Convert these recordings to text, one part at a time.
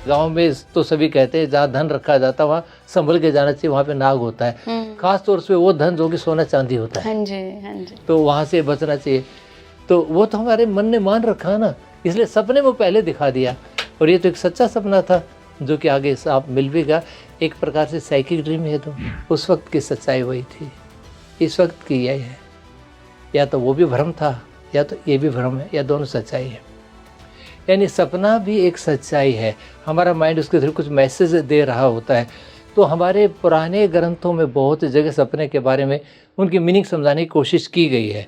गांव में तो सभी कहते हैं जहाँ धन रखा जाता है वहाँ संभल के जाना चाहिए, वहाँ पे नाग होता है। खास तौर से वो धन जो कि सोना चांदी होता है। हाँ जी, हाँ जी। तो वहाँ से बचना चाहिए। तो वो तो हमारे मन ने मान रखा ना, इसलिए सपने में पहले दिखा दिया। और ये तो एक सच्चा सपना था जो कि आगे साफ मिल भी गया। एक प्रकार से साइकिक ड्रीम है। तो उस वक्त की सच्चाई वही थी, इस वक्त की यही है। या तो वो भी भ्रम था या तो ये भी भ्रम है, या दोनों सच्चाई है। यानी सपना भी एक सच्चाई है। हमारा माइंड उसके थ्रू कुछ मैसेज दे रहा होता है। तो हमारे पुराने ग्रंथों में बहुत जगह सपने के बारे में उनकी मीनिंग समझाने की कोशिश की गई है।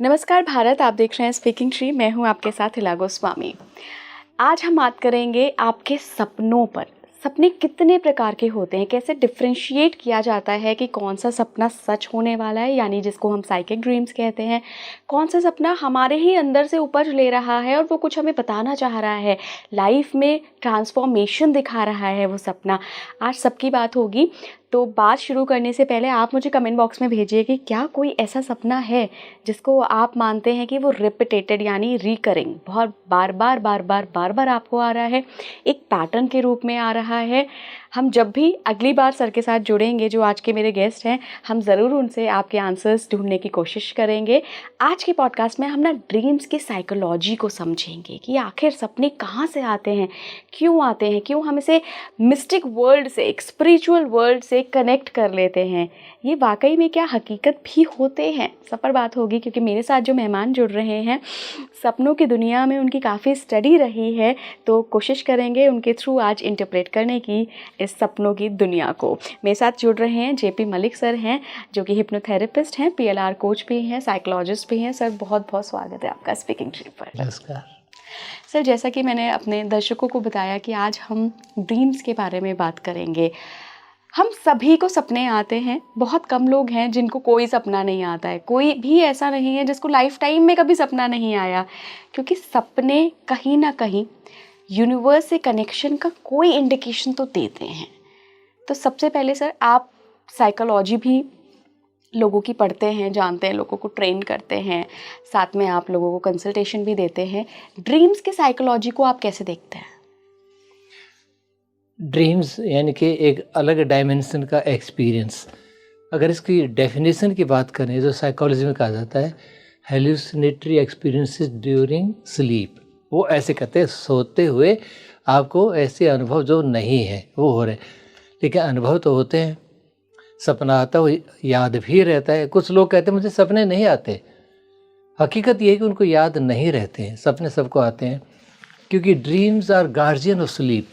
नमस्कार भारत, आप देख रहे हैं स्पीकिंग ट्री। मैं हूं आपके साथ हिला गोस्वामी। आज हम बात करेंगे आपके सपनों पर। सपने कितने प्रकार के होते हैं, कैसे डिफ्रेंशिएट किया जाता है कि कौन सा सपना सच होने वाला है, यानी जिसको हम साइकिक ड्रीम्स कहते हैं, कौन सा सपना हमारे ही अंदर से उपज ले रहा है और वो कुछ हमें बताना चाह रहा है, लाइफ में ट्रांसफॉर्मेशन दिखा रहा है वो सपना। आज सबकी बात होगी। तो बात शुरू करने से पहले आप मुझे कमेंट बॉक्स में भेजिए कि क्या कोई ऐसा सपना है जिसको आप मानते हैं कि वो रिपीटेटेड यानी रिकरिंग, बहुत बार बार आपको आ रहा है, एक पैटर्न के रूप में आ रहा है। हम जब भी अगली बार सर के साथ जुड़ेंगे, जो आज के मेरे गेस्ट हैं, हम ज़रूर उनसे आपके आंसर्स ढूंढने की कोशिश करेंगे। आज के पॉडकास्ट में हम ना ड्रीम्स की साइकोलॉजी को समझेंगे कि आखिर सपने कहाँ से आते हैं, क्यों हम इसे मिस्टिक वर्ल्ड से, एक स्पिरिचुअल वर्ल्ड से कनेक्ट कर लेते हैं। ये वाकई में क्या हकीकत भी होते हैं? सब पर बात होगी, क्योंकि मेरे साथ जो मेहमान जुड़ रहे हैं सपनों की दुनिया में उनकी काफ़ी स्टडी रही है। तो कोशिश करेंगे उनके थ्रू आज इंटरप्रेट करने की इस सपनों की दुनिया को। मेरे साथ जुड़ रहे हैं जेपी मलिक सर हैं, जो कि हिप्नोथेरेपिस्ट हैं, पीएलआर कोच भी हैं, साइकोलॉजिस्ट भी हैं। सर बहुत बहुत स्वागत है आपका स्पीकिंग ट्री पर। नमस्कार सर, जैसा कि मैंने अपने दर्शकों को बताया कि आज हम ड्रीम्स के बारे में बात करेंगे। हम सभी को सपने आते हैं, बहुत कम लोग हैं जिनको कोई सपना नहीं आता है। कोई भी ऐसा नहीं है जिसको लाइफ टाइम में कभी सपना नहीं आया, क्योंकि सपने कहीं ना कहीं यूनिवर्स से कनेक्शन का कोई इंडिकेशन तो देते हैं। तो सबसे पहले सर, आप साइकोलॉजी भी लोगों की पढ़ते हैं, जानते हैं, लोगों को ट्रेन करते हैं, साथ में आप लोगों को कंसल्टेशन भी देते हैं। ड्रीम्स के साइकोलॉजी को आप कैसे देखते हैं? ड्रीम्स यानी कि एक अलग डायमेंशन का एक्सपीरियंस। अगर इसकी डेफिनेशन की बात करें जो साइकोलॉजी में कहा जाता है, हेलुसिनेटरी एक्सपीरियंसेस ड्यूरिंग स्लीप। वो ऐसे कहते हैं सोते हुए आपको ऐसे अनुभव जो नहीं है वो हो रहे, लेकिन अनुभव तो होते हैं। सपना आता है, याद भी रहता है। कुछ लोग कहते हैं मुझे सपने नहीं आते। हकीकत ये है कि उनको याद नहीं रहते हैं, सपने सबको आते हैं, क्योंकि dreams are guardian of sleep.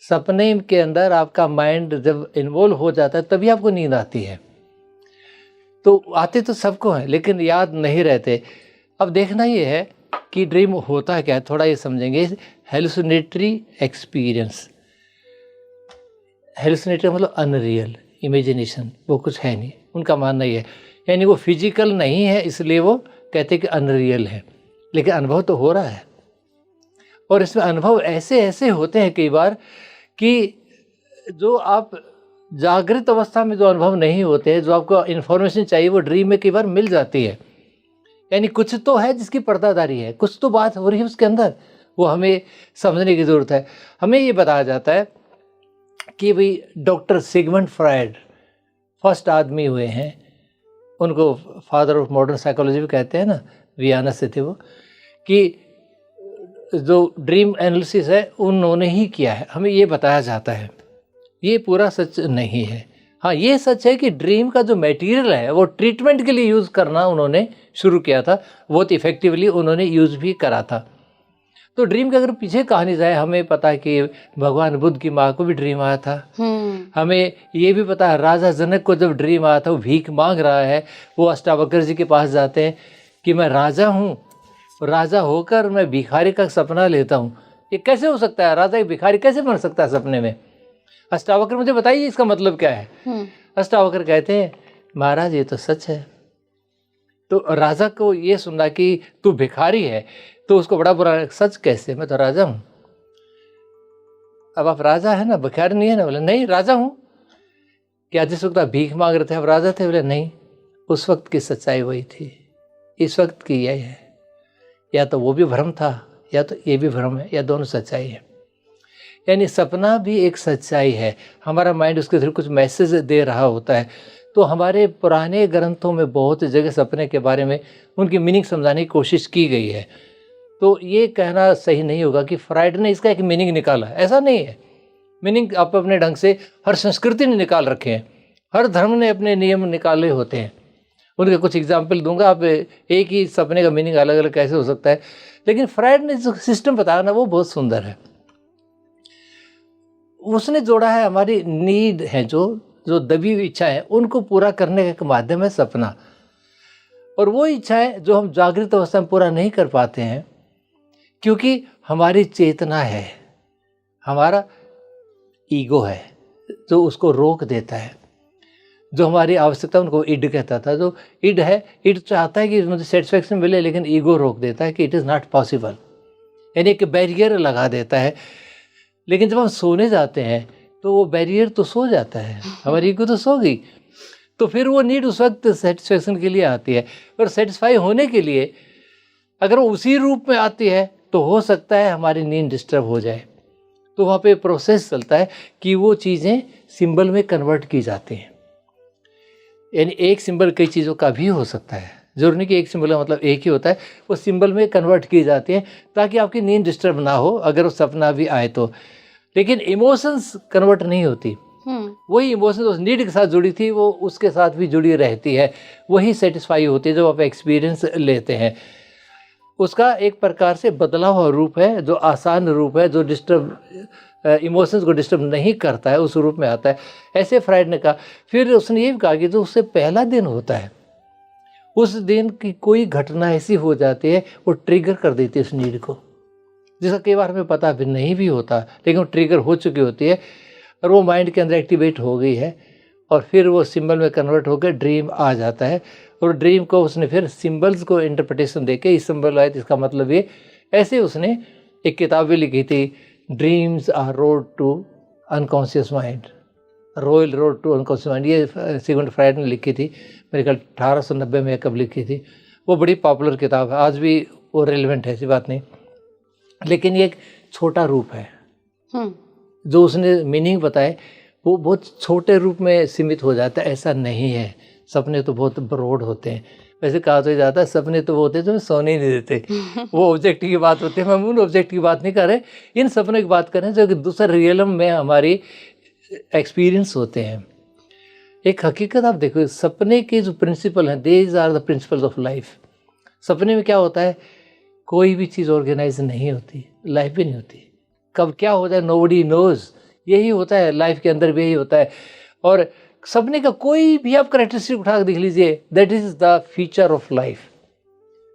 सपने के अंदर आपका माइंड जब इन्वॉल्व हो जाता है तभी आपको नींद आती है। तो आते तो सबको हैं लेकिन याद नहीं रहते। अब देखना ये है कि ड्रीम होता है क्या है, थोड़ा ये समझेंगे। हेलुसिनेटरी एक्सपीरियंस, हेलुसिनेटरी मतलब अनरियल, इमेजिनेशन, वो कुछ है नहीं, उनका मानना ये है। यानी वो फिजिकल नहीं है, इसलिए वो कहते हैं कि अनरियल है, लेकिन अनुभव तो हो रहा है। और इसमें अनुभव ऐसे ऐसे होते हैं कई बार कि जो आप जागृत अवस्था में जो अनुभव नहीं होते हैं, जो आपको इन्फॉर्मेशन चाहिए वो ड्रीम में कई बार मिल जाती है। यानी कुछ तो है जिसकी पर्दादारी है, कुछ तो बात हो रही है उसके अंदर, वो हमें समझने की ज़रूरत है। हमें ये बताया जाता है कि भाई डॉक्टर सिगमंड फ्रायड फर्स्ट आदमी हुए हैं, उनको फादर ऑफ मॉडर्न साइकोलॉजी भी कहते हैं ना, वियना से थे वो, कि जो ड्रीम एनालिसिस है उन्होंने ही किया है। हमें ये बताया जाता है, ये पूरा सच नहीं है। हाँ, ये सच है कि ड्रीम का जो मटेरियल है वो ट्रीटमेंट के लिए यूज़ करना उन्होंने शुरू किया था, बहुत इफ़ेक्टिवली उन्होंने यूज़ भी करा था। तो ड्रीम के अगर पीछे कहानी जाए, हमें पता है कि भगवान बुद्ध की माँ को भी ड्रीम आया था। हमें ये भी पता है राजा जनक को जब ड्रीम आया था, वो भीख मांग रहा है, वो अष्टावक्र जी के पास जाते हैं कि मैं राजा हूँ, राजा होकर मैं भिखारी का सपना लेता हूँ। ये कैसे हो सकता है? राजा एक भिखारी कैसे बन सकता है सपने में? अष्टावक्र मुझे बताइए इसका मतलब क्या है। अष्टावक्र कहते हैं महाराज ये तो सच है। तो राजा को ये सुना कि तू भिखारी है, तो उसको बड़ा बुरा, सच कैसे, मैं तो राजा हूँ। अब आप राजा है ना, भिखारी नहीं है ना? बोले नहीं, राजा हूँ। क्या जिस वक्त आप भीख मांग रहे थे आप राजा थे? बोले नहीं, उस वक्त की सच्चाई वही थी, इस वक्त की यही है। या तो वो भी भ्रम था या तो ये भी भ्रम है, या दोनों सच्चाई है। यानी सपना भी एक सच्चाई है। हमारा माइंड उसके थ्रू कुछ मैसेज दे रहा होता है। तो हमारे पुराने ग्रंथों में बहुत जगह सपने के बारे में उनकी मीनिंग समझाने की कोशिश की गई है। तो ये कहना सही नहीं होगा कि फ्राइड ने इसका एक मीनिंग निकाला, ऐसा नहीं है। मीनिंग आप अपने ढंग से हर संस्कृति ने निकाल रखे हैं, हर धर्म ने अपने नियम निकाले होते हैं। उनके कुछ एग्जाम्पल दूंगा, आप एक ही सपने का मीनिंग अलग अलग कैसे हो सकता है। लेकिन फ्राइड ने जो सिस्टम बताया ना वो बहुत सुंदर है। उसने जोड़ा है हमारी नीड है, जो दबी हुई इच्छा है उनको पूरा करने का एक माध्यम है सपना। और वो इच्छाएं जो हम जागृत अवस्था में पूरा नहीं कर पाते हैं, क्योंकि हमारी चेतना है, हमारा ईगो है जो उसको रोक देता है। जो हमारी आवश्यकता उनको इड कहता था, जो इड है, इड चाहता है कि मुझे सेटिस्फैक्शन मिले, लेकिन ईगो रोक देता है कि इट इज़ नॉट पॉसिबल, यानी एक बैरियर लगा देता है। लेकिन जब हम सोने जाते हैं तो वो बैरियर तो सो जाता है, हमारी ईगो तो सो गई। तो फिर वो नीड उस वक्त सेटिस्फैक्शन के लिए आती है। और सेटिस्फाई होने के लिए अगर वो उसी रूप में आती है तो हो सकता है हमारी नींद डिस्टर्ब हो जाए। तो वहाँ पे प्रोसेस चलता है कि वो चीज़ें सिंबल में कन्वर्ट की जाती हैं। यानी एक सिंबल कई चीज़ों का भी हो सकता है, जरूरी नहीं कि एक सिंबल का मतलब एक ही होता है। वो सिंबल में कन्वर्ट की जाती है ताकि आपकी नींद डिस्टर्ब ना हो अगर वो सपना भी आए तो। लेकिन इमोशंस कन्वर्ट नहीं होती। वही इमोशंस उस नीड के साथ जुड़ी थी वो उसके साथ भी जुड़ी रहती है, वही सेटिस्फाई होती है जब आप एक्सपीरियंस लेते हैं। उसका एक प्रकार से बदला हुआ रूप है, जो आसान रूप है, जो डिस्टर्ब इमोशंस को डिस्टर्ब नहीं करता है, उस रूप में आता है। ऐसे फ्राइड ने कहा। फिर उसने ये भी कहा कि जो उससे पहला दिन होता है उस दिन की कोई घटना ऐसी हो जाती है वो ट्रिगर कर देती है उस नीड को, जिसका कई बार हमें पता भी नहीं भी होता, लेकिन वो ट्रिगर हो चुकी होती है और वो माइंड के अंदर एक्टिवेट हो गई है। और फिर वो सिंबल में कन्वर्ट होकर ड्रीम आ जाता है। और ड्रीम को उसने फिर सिंबल्स को इंटरप्रिटेशन देके इस सिंबल आए तो इसका मतलब ये। ऐसे उसने एक किताब भी लिखी थी, dreams are road to unconscious mind, royal road to unconscious mind. ये सिगमंड फ्राइड ने लिखी थी, मेरे ख्याल 1890 में कब लिखी थी। वो बड़ी पॉपुलर किताब है, आज भी वो रेलिवेंट है, ऐसी बात नहीं। लेकिन ये एक छोटा रूप है जो उसने मीनिंग बताए, वो बहुत छोटे रूप में सीमित हो जाता है। ऐसा नहीं है, सपने तो बहुत ब्रॉड होते हैं। वैसे कहा तो जाता है सपने तो वो होते हैं जो सोने ही नहीं देते, वो ऑब्जेक्ट की बात होती है। हम उन ऑब्जेक्ट की बात नहीं कर रहे, इन सपनों की बात कर रहे हैं जो कि दूसरे रियलम में हमारी एक्सपीरियंस होते हैं। एक हकीकत आप देखो, सपने के जो प्रिंसिपल हैं, these are the principles of life. सपने में क्या होता है, कोई भी चीज़ ऑर्गेनाइज नहीं होती, लाइफ भी नहीं होती। कब क्या होता है नोबडी नोज, यही होता है लाइफ के अंदर भी यही होता है। और सपने का कोई भी आप करेक्टरिस्टिक उठा के देख लीजिए, that is the feature of life.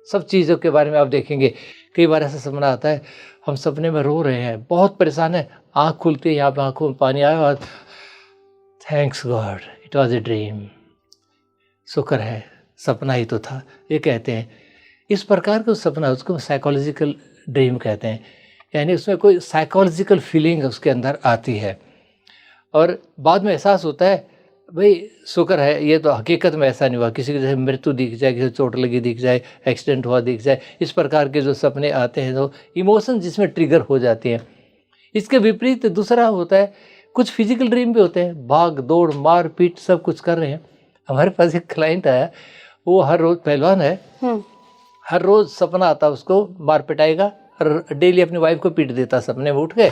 सब चीज़ों के बारे में आप देखेंगे, कई बार ऐसा सपना आता है हम सपने में रो रहे हैं, बहुत परेशान है, आँख खुलती है, यहाँ पे आँखों में पानी आया और thanks God it was a dream, शुक्र है सपना ही तो था, ये कहते हैं। इस प्रकार का सपना उसको साइकोलॉजिकल ड्रीम कहते हैं। यानी उसमें कोई साइकोलॉजिकल फीलिंग उसके अंदर आती है और बाद में एहसास होता है भाई शुक्र है, ये तो हकीकत में ऐसा नहीं हुआ, किसी की जैसे मृत्यु दिख जाए, किसी चोट लगी दिख जाए, एक्सीडेंट हुआ दिख जाए। इस प्रकार के जो सपने आते हैं तो इमोशन जिसमें ट्रिगर हो जाती हैं। इसके विपरीत दूसरा होता है, कुछ फिजिकल ड्रीम भी होते हैं, भाग दौड़ मार पीट सब कुछ कर रहे हैं। हमारे पास एक क्लाइंट आया, वो हर रोज़ पहलवान है, हर रोज़ सपना आता उसको मार पिटाएगा और डेली अपनी वाइफ को पीट देता, सपने में उठ गए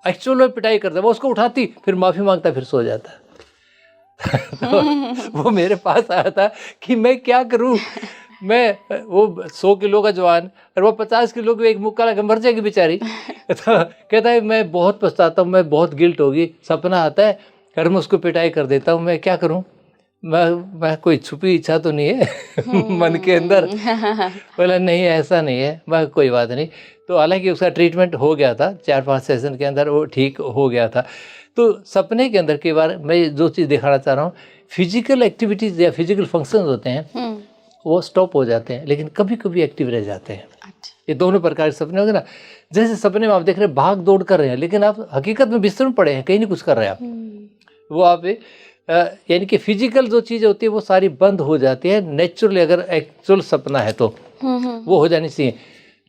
एक्चुअल में पिटाई करता, वो उसको उठाती फिर माफ़ी मांगता फिर सो जाता। तो वो मेरे पास आया था कि मैं क्या करूं, मैं वो 100 किलो का जवान और वो 50 किलो की एक मुक्का लगा मर जाएगी बेचारी। तो कहता है मैं बहुत पछताता हूँ, मैं बहुत गिल्ट होगी, सपना आता है घर में उसको पिटाई कर देता हूँ, मैं क्या करूँ। मैं कोई छुपी इच्छा तो नहीं है मन के अंदर। बोला नहीं ऐसा नहीं है, मैं कोई बात नहीं। तो हालांकि उसका ट्रीटमेंट हो गया था, 4-5 सेशन के अंदर वो ठीक हो गया था। तो सपने के अंदर कई बार मैं जो चीज़ दिखाना चाह रहा हूँ, फिजिकल एक्टिविटीज़ या फिजिकल फंक्शंस होते हैं वो स्टॉप हो जाते हैं, लेकिन कभी कभी एक्टिव रह जाते हैं। अच्छा। ये दोनों प्रकार के सपने हो गए ना। जैसे सपने में आप देख रहे हैं भाग दौड़ कर रहे हैं, लेकिन आप हकीकत में बिस्तर में पड़े हैं, कहीं नहीं कुछ कर रहे हैं आप। वो आप यानी कि फिजिकल जो चीज़ होती है वो सारी बंद हो जाती है नेचुरली, अगर एक्चुअल सपना है तो वो हो जानी चाहिए।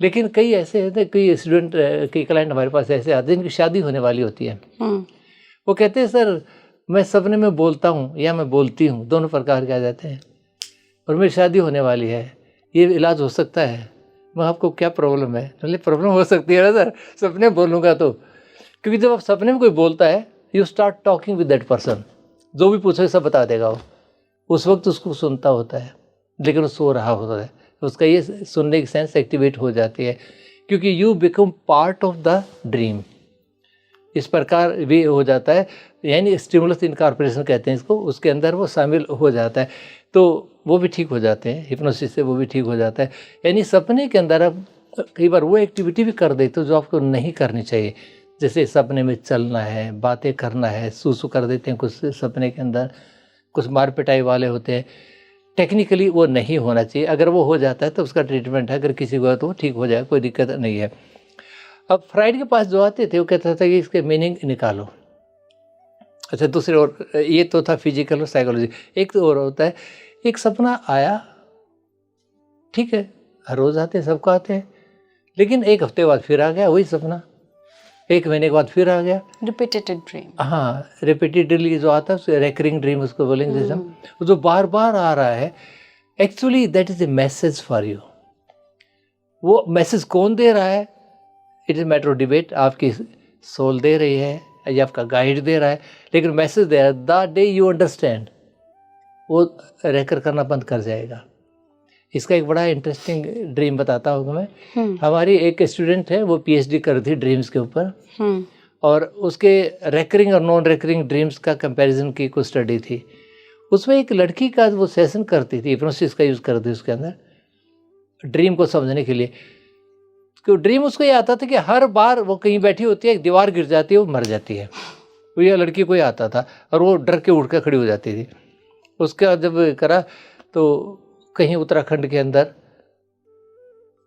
लेकिन कई ऐसे होते हैं, कई स्टूडेंट, कई क्लाइंट हमारे पास ऐसे आते हैं जिनकी शादी होने वाली होती है। वो कहते हैं सर मैं सपने में बोलता हूँ या मैं बोलती हूँ, दोनों प्रकार के आ जाते हैं, और मेरी शादी होने वाली है, ये इलाज हो सकता है? मैं आपको क्या प्रॉब्लम है? बोले प्रॉब्लम हो सकती है ना सर, सपने बोलूँगा तो। क्योंकि जब आप सपने में कोई बोलता है, you start talking with that person, जो भी पूछे सब बता देगा वो। उस वक्त उसको सुनता होता है, लेकिन वो सो रहा होता है, उसका ये सुनने की सेंस एक्टिवेट हो जाती है, क्योंकि you become part of the dream. इस प्रकार भी हो जाता है, यानी स्टिमुलस इनकॉर्पोरेशन कहते हैं इसको, उसके अंदर वो शामिल हो जाता है, तो वो भी ठीक हो जाते हैं हिप्नोसिस से, वो भी ठीक हो जाता है। यानी सपने के अंदर आप कई बार वो एक्टिविटी भी कर देते हो जो आपको नहीं करनी चाहिए, जैसे सपने में चलना है, बातें करना है, सूसू कर देते हैं कुछ सपने के अंदर, कुछ मार पिटाई वाले होते हैं। टेक्निकली वो नहीं होना चाहिए, अगर वो हो जाता है तो उसका ट्रीटमेंट है, अगर किसी को है तो वो ठीक हो जाए, कोई दिक्कत नहीं है। अब फ्राइड के पास जो आते थे वो कहता था कि इसके मीनिंग निकालो। अच्छा, दूसरे और, ये तो था फिजिकल और साइकोलॉजी। एक तो और होता है, एक सपना आया, ठीक है, हर रोज़ आते हैं, सबको आते हैं, लेकिन एक हफ्ते बाद फिर आ गया वही सपना, एक महीने के बाद फिर आ गया। Repeated dream. हाँ, रिपीटेडली जो आता है उसको रेकरिंग ड्रीम उसको बोलेंगे, जैसे हम जो बार बार आ रहा है, actually that is a message for you. वो मैसेज कौन दे रहा है, it is matter of debate, आपकी सोल दे रही है या आपका गाइड दे रहा है, लेकिन मैसेज दे रहा है। द डे यू अंडरस्टैंड, वो रेकर करना बंद कर जाएगा। इसका एक बड़ा इंटरेस्टिंग ड्रीम बताता हूँ मैं। हमारी एक स्टूडेंट है, वो पीएचडी कर रही थी ड्रीम्स के ऊपर, और उसके रेकरिंग और नॉन रेकरिंग ड्रीम्स का कंपैरिजन की कुछ स्टडी थी। उसमें एक लड़की का वो सेशन करती थी, हिप्नोसिस का यूज़ करती थी उसके अंदर ड्रीम को समझने के लिए। तो ड्रीम उसको ये आता था कि हर बार वो कहीं बैठी होती है, एक दीवार गिर जाती है, वो मर जाती है। वो ये लड़की को ही आता था, और वो डर के उठ कर खड़ी हो जाती थी। उसके बाद जब करा तो कहीं उत्तराखंड के अंदर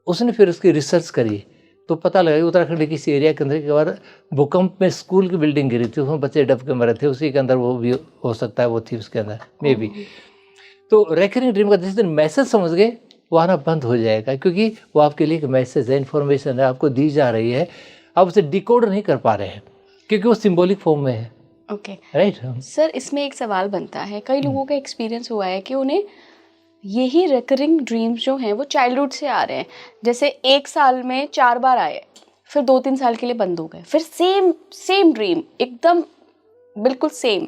उसने फिर उसकी रिसर्च करी, तो पता लगा कि उत्तराखंड के किसी एरिया के अंदर के बाद भूकंप में स्कूल की बिल्डिंग गिरी थी, उसमें बच्चे डब के मरे थे, उसी के अंदर वो भी हो सकता है, वो थी उसके अंदर मे बी। तो रेकरिंग ड्रीम का जिस दिन मैसेज समझ गए, वो आना बंद हो जाएगा, क्योंकि वो आपके लिए एक मैसेज है, इन्फॉर्मेशन है, आपको दी जा रही है, आप उसे डिकोड नहीं कर पा रहे हैं क्योंकि वो सिंबॉलिक फॉर्म में है। ओके, राइट सर, इसमें एक सवाल बनता है, कई लोगों का एक्सपीरियंस हुआ है कि उन्हें यही रिकरिंग ड्रीम्स जो हैं वो चाइल्डहुड से आ रहे हैं, जैसे 1 साल में 4 बार आए, फिर 2-3 साल के लिए बंद हो गए, फिर सेम ड्रीम एकदम बिल्कुल सेम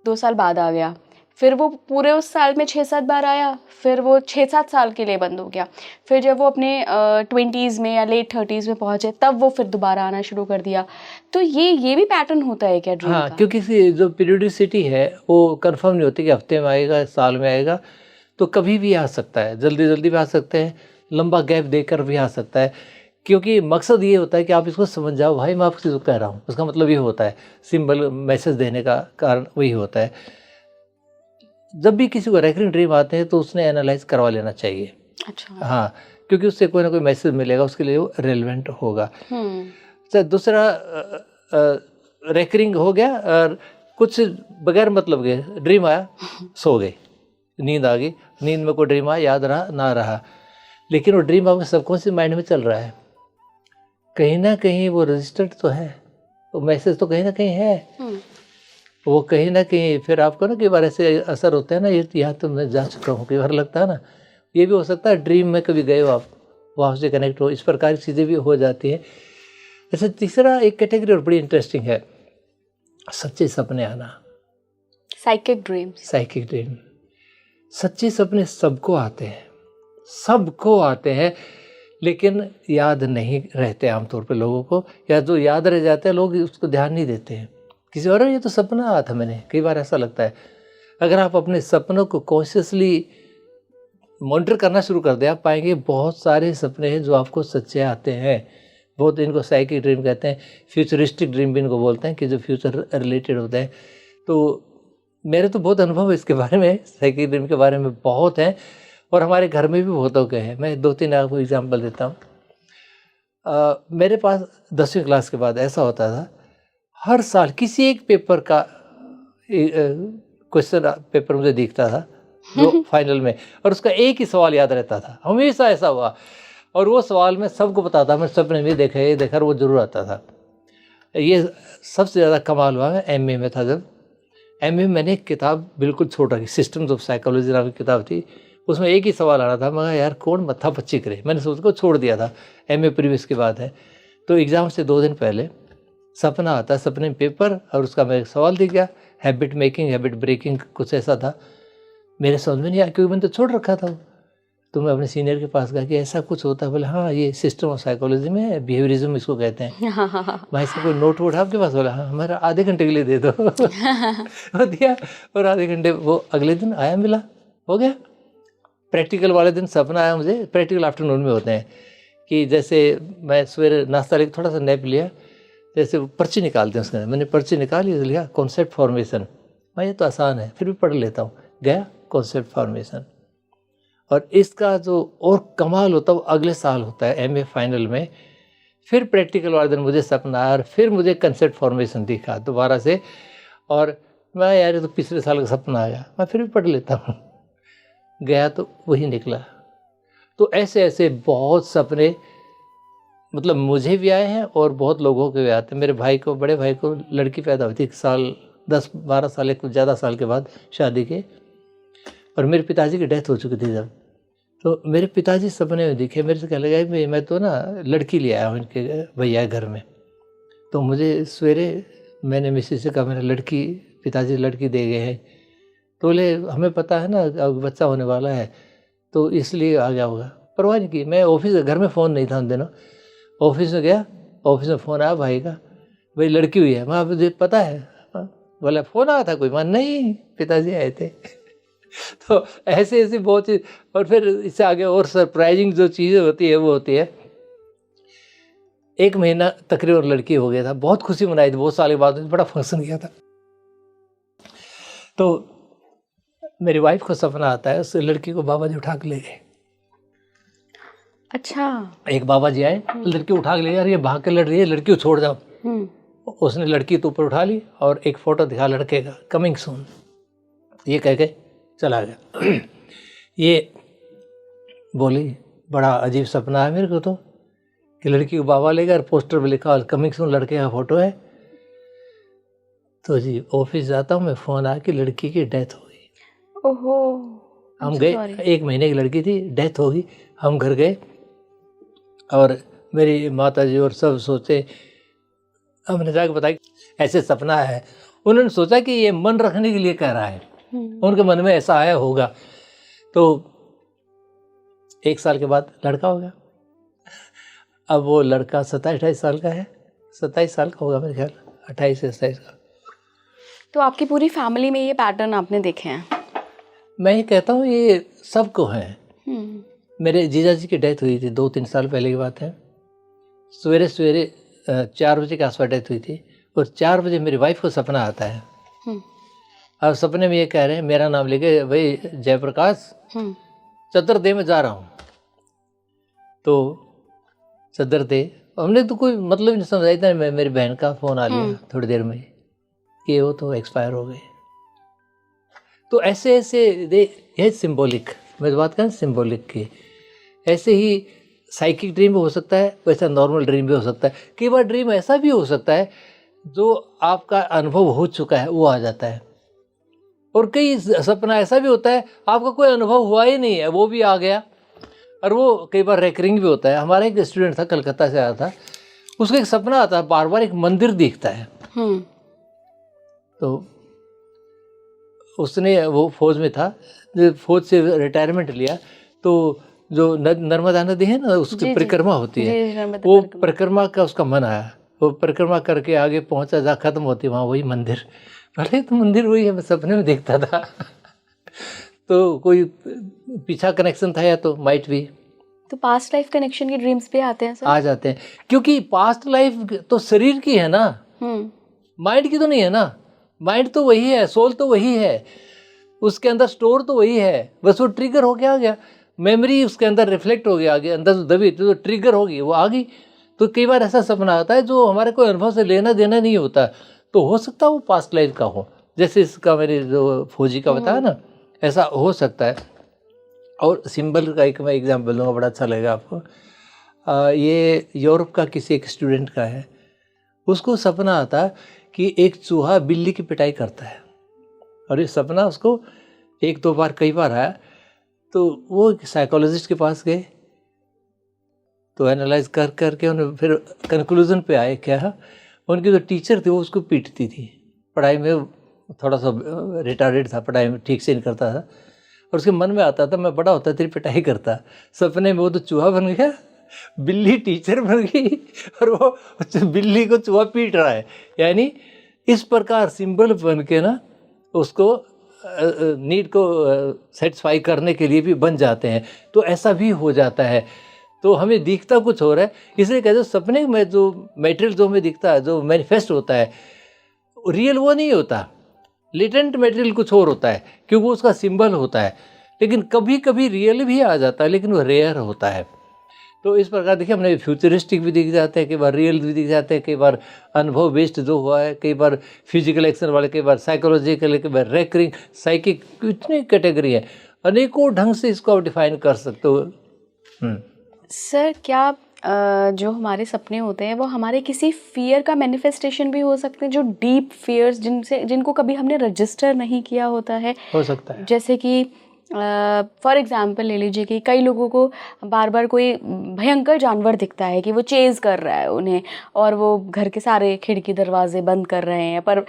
2 साल बाद आ गया, फिर वो पूरे उस साल में 6-7 बार आया, फिर वो 6-7 साल के लिए बंद हो गया, फिर जब वो अपने 20s में या लेट 30s में पहुंचे तब वो फिर दोबारा आना शुरू कर दिया। तो ये भी पैटर्न होता है क्या ड्रीम हाँ, का? क्योंकि जो पीरियडिसिटी है वो कंफर्म नहीं होती कि हफ्ते में आएगा, साल में आएगा, तो कभी भी आ सकता है, जल्दी जल्दी भी आ सकते हैं, लंबा गैप देकर भी आ सकता है, क्योंकि मकसद ये होता है कि आप इसको समझ जाओ, भाई मैं आपसे जो कह रहा हूँ उसका मतलब ये होता है, सिंबल मैसेज देने का कारण वही होता है। जब भी किसी को रेकरिंग ड्रीम आते हैं तो उसने एनालाइज करवा लेना चाहिए। अच्छा। हाँ, क्योंकि उससे कोई ना कोई मैसेज मिलेगा, उसके लिए वो रेलेवेंट होगा। अच्छा, दूसरा रेकरिंग हो गया, और कुछ बगैर मतलब के ड्रीम आया, सो गए, नींद आ गई, नींद में कोई ड्रीम आया, याद रहा ना रहा, लेकिन वो ड्रीम आपके सबकॉन्शियस माइंड में चल रहा है, कहीं ना कहीं वो रजिस्टर्ड तो है, वो मैसेज तो कहीं ना कहीं है, वो कहीं ना कहीं फिर आपको ना कई बार ऐसे असर होता है ना, ये यहाँ तो मैं जा चुका हूँ, कई बार लगता है ना, ये भी हो सकता है ड्रीम में कभी गए हो आप, वहाँ से कनेक्ट हो, इस प्रकार की चीज़ें भी हो जाती हैं। अच्छा, तीसरा एक कैटेगरी और बड़ी इंटरेस्टिंग है, सच्चे सपने आना, साइकिक ड्रीम्स। Psychic dream. सच्चे सपने सबको आते हैं, लेकिन याद नहीं रहते आमतौर पे लोगों को, या जो याद रह जाते हैं लोग उसको ध्यान नहीं देते हैं, किसी और ये तो सपना आया था मैंने, कई बार ऐसा लगता है। अगर आप अपने सपनों को कॉन्शियसली मॉनिटर करना शुरू कर दें, आप पाएंगे बहुत सारे सपने हैं जो आपको सच्चे आते हैं। बहुत इनको साइकिक ड्रीम कहते हैं, फ्यूचरिस्टिक ड्रीम भी इनको बोलते हैं, कि जो फ्यूचर रिलेटेड होते हैं। तो मेरे तो बहुत अनुभव है इसके बारे में, साइकिक ड्रीम के बारे में बहुत हैं, और हमारे घर में भी बहुत हो गए हैं। मैं 2-3 आपको एग्जाम्पल देता हूँ। मेरे पास 10वीं क्लास के बाद ऐसा होता था, हर साल किसी एक पेपर का क्वेश्चन पेपर मुझे दिखता था जो फाइनल में, और उसका एक ही सवाल याद रहता था, हमेशा ऐसा हुआ। और वो सवाल मैं सबको बताता, मैं सपने में देखा ये देखा, वो जरूर आता था। ये सबसे ज़्यादा कमाल हुआ मैं एमए में था। जब एमए में मैंने एक किताब बिल्कुल छोड़ रखी, सिस्टम्स ऑफ साइकोलॉजी नाम की किताब थी, उसमें एक ही सवाल आ रहा था। मगर यार कौन मत्था पच्ची करे, मैंने उसको छोड़ दिया था। एमए प्रीवियस की बात है। तो एग्ज़ाम से 2 दिन पहले सपना आता, सपने में पेपर, और उसका मैं एक सवाल दिख गया, हैबिट मेकिंग हैबिट ब्रेकिंग, कुछ ऐसा था। मेरे समझ में नहीं आया क्योंकि मैंने तो छोड़ रखा था। तो मैं अपने सीनियर के पास गया कि ऐसा कुछ होता है। बोले हाँ, ये सिस्टम ऑफ साइकोलॉजी में है, बिहेवियरिज्म इसको कहते हैं। भाई साहब कोई नोट वोट आपके पास? बोला हाँ, हमारा आधे घंटे के लिए दे दो। वो दिया, और आधे घंटे वो अगले दिन आया, मिला, हो गया। प्रैक्टिकल वाले दिन सपना आया मुझे, प्रैक्टिकल आफ्टरनून में होते हैं, कि जैसे मैं सवेरे नाश्ता लेकर थोड़ा सा नैप लिया, जैसे पर्ची निकालते हैं उसके अंदर, मैंने पर्ची निकाली, लिखा कॉन्सेप्ट फॉर्मेशन। मैं ये तो आसान है, फिर भी पढ़ लेता हूँ। गया कॉन्सेप्ट फॉर्मेशन। और इसका जो और कमाल होता है वो अगले साल होता है एमए फाइनल में। फिर प्रैक्टिकल वाले दिन मुझे सपना आया, और फिर मुझे कंसेप्ट फॉर्मेशन दिखा दोबारा से। और मैं यार ये तो पिछले साल का सपना आ गया, मैं फिर भी पढ़ लेता हूँ। गया तो वही निकला। तो ऐसे ऐसे बहुत सपने मतलब मुझे भी आए हैं और बहुत लोगों के भी आते हैं। मेरे भाई को, बड़े भाई को लड़की पैदा हुई थी 1 साल 10-12 साल, कुछ ज़्यादा साल के बाद शादी के, और मेरे पिताजी की डेथ हो चुकी थी जब। तो मेरे पिताजी सपने में दिखे, मेरे से कहने लगा मैं तो ना लड़की ले आया हूँ इनके भैया घर में। तो मुझे सवेरे मैंने मिसेस से कहा मेरा लड़की, पिताजी लड़की दे गए हैं। तो बोले हमें पता है ना अब बच्चा होने वाला है, तो इसलिए आ गया होगा। परवाह नहीं की। मैं ऑफिस, घर में फ़ोन नहीं था उन दिनों, ऑफिस में गया, ऑफिस में फ़ोन आया भाई का, भाई लड़की हुई है। मैं मुझे पता है। बोला फ़ोन आया था कोई? मान नहीं, पिताजी आए थे। तो ऐसे ऐसी बहुत चीज़। और फिर इससे आगे और सरप्राइजिंग जो चीज़ें होती है वो होती है, 1 महीना तकरीबन लड़की हो गया था, बहुत खुशी मनाई थी, बहुत साल के बाद बड़ा फंक्शन किया था। तो मेरी वाइफ को सपना आता है, उस लड़की को बाबा जी उठा के ले गए। अच्छा। एक बाबा जी आए, लड़की उठा के ले, यार ये भाग के लड़ रही है, लड़की को छोड़ जाओ। उसने लड़की तो ऊपर उठा ली और एक फ़ोटो दिखा लड़के का, कमिंग सून, ये कह के चला गया। ये बोली बड़ा अजीब सपना है मेरे को तो, कि लड़की को बाबा ले गया और पोस्टर पे लिखा कमिंग सून, लड़के का फ़ोटो है। तो जी ऑफिस जाता हूँ मैं, फ़ोन आया कि लड़की की डेथ हो गई। ओहो। हम गए, 1 महीने की लड़की थी, डेथ हो गई। हम घर गए और मेरी माता जी और सब सोचे, हमने जाकर बताया ऐसे सपना है। उन्होंने सोचा कि ये मन रखने के लिए कह रहा है, उनके मन में ऐसा आया होगा। तो 1 साल के बाद लड़का हो गया। अब वो लड़का 27-28 साल का है, 27 साल का होगा मेरे ख्याल, 28 से 27 का। तो आपकी पूरी फैमिली में ये पैटर्न आपने देखे हैं? मैं ये कहता हूँ ये सबको है। मेरे जीजा जी की डेथ हुई थी 2-3 साल पहले की बात है। सवेरे सवेरे 4 बजे के आसपास डेथ हुई थी, और 4 बजे मेरी वाइफ को सपना आता है। अब सपने में ये कह रहे हैं, मेरा नाम लेके, भाई जयप्रकाश चतुर्दे में जा रहा हूँ। तो चतुर्दे, हमने तो कोई मतलब नहीं समझा था। मेरी बहन का फ़ोन आ गया थोड़ी देर में कि वो तो एक्सपायर हो गए। तो ऐसे ऐसे ये सिंबॉलिक, मैं बात करें सिंबॉलिक की, ऐसे ही साइकिक ड्रीम भी हो सकता है, वैसा नॉर्मल ड्रीम भी हो सकता है। कई बार ड्रीम ऐसा भी हो सकता है जो आपका अनुभव हो चुका है वो आ जाता है, और कई सपना ऐसा भी होता है आपका कोई अनुभव हुआ ही नहीं है वो भी आ गया, और वो कई बार रेकरिंग भी होता है। हमारा एक स्टूडेंट था, कलकत्ता से आया था, उसका एक सपना आता है, बार बार एक मंदिर दिखता है। तो उसने, वो फौज में था, फौज से रिटायरमेंट लिया, तो जो नर्मदा नदी है ना, उसकी परिक्रमा होती है, वो परिक्रमा का उसका मन आया। वो परिक्रमा करके आगे पहुंचा, जहाँ खत्म होती वहाँ वही मंदिर। अरे तो मंदिर वही है, मैं सपने में देखता था। तो कोई पीछा कनेक्शन था या तो माइट भी। तो पास्ट लाइफ कनेक्शन के ड्रीम्स भी आते हैं सर? आ जाते हैं, क्योंकि पास्ट लाइफ तो शरीर की है ना, माइंड की तो नहीं है ना। माइंड तो वही है, सोल तो वही है, उसके अंदर स्टोर तो वही है, बस वो ट्रिगर हो गया, आ गया मेमोरी, उसके अंदर रिफ्लेक्ट हो गया, आगे अंदर दबी तो ट्रिगर होगी, वो आ गई। तो कई बार ऐसा सपना आता है जो हमारे कोई अनुभव से लेना देना नहीं होता, तो हो सकता है वो पास्ट लाइफ का हो, जैसे इसका मैंने जो फौजी का बताया ना, ऐसा हो सकता है। और सिंबल का एक मैं एग्जाम्पल दूँगा, बड़ा अच्छा लगेगा आपको। ये यूरोप का किसी एक स्टूडेंट का है, उसको सपना आता कि एक चूहा बिल्ली की पिटाई करता है, और ये सपना उसको एक दो बार कई बार आया। तो वो साइकोलॉजिस्ट के पास गए, तो एनालाइज कर करके उन्हें फिर कंक्लूजन पे आए क्या, उनकी जो टीचर थी वो उसको पीटती थी, पढ़ाई में थोड़ा सा रिटार्डेड था, पढ़ाई में ठीक से नहीं करता था, और उसके मन में आता था मैं बड़ा होता तेरी पिटाई करता। सपने में वो तो चूहा बन गया, बिल्ली टीचर बन गई, और वो बिल्ली को चूहा पीट रहा है। यानी इस प्रकार सिंबल बन के ना उसको नीड को सेटिस्फाई करने के लिए भी बन जाते हैं। तो ऐसा भी हो जाता है, तो हमें दिखता कुछ हो रहा है, इसलिए कहते हैं सपने में जो मटेरियल जो हमें दिखता है, जो मैनिफेस्ट होता है, रियल वो नहीं होता, लेटेंट मटेरियल कुछ और होता है, क्योंकि वो उसका सिंबल होता है। लेकिन कभी कभी रियल भी आ जाता है, लेकिन वो रेयर होता है। तो इस प्रकार देखिए हमने फ्यूचरिस्टिक भी दिख जाते हैं, कई बार रियल भी दिख जाते हैं, कई बार अनुभव बेस्ड जो हुआ है, कई बार फिजिकल एक्शन वाले, कई बार साइकोलॉजिकल, कई बार रेकरिंग, साइकिक, कितनी कैटेगरी है, अनेकों ढंग से इसको आप डिफाइन कर सकते हो। सर क्या जो हमारे सपने होते हैं वो हमारे किसी फियर का मैनिफेस्टेशन भी हो सकते हैं, जो डीप फियर्स जिनको कभी हमने रजिस्टर नहीं किया होता है? हो सकता है। जैसे कि फॉर एग्जांपल ले लीजिए कि कई लोगों को बार बार कोई भयंकर जानवर दिखता है कि वो चेज़ कर रहा है उन्हें, और वो घर के सारे खिड़की दरवाजे बंद कर रहे हैं, पर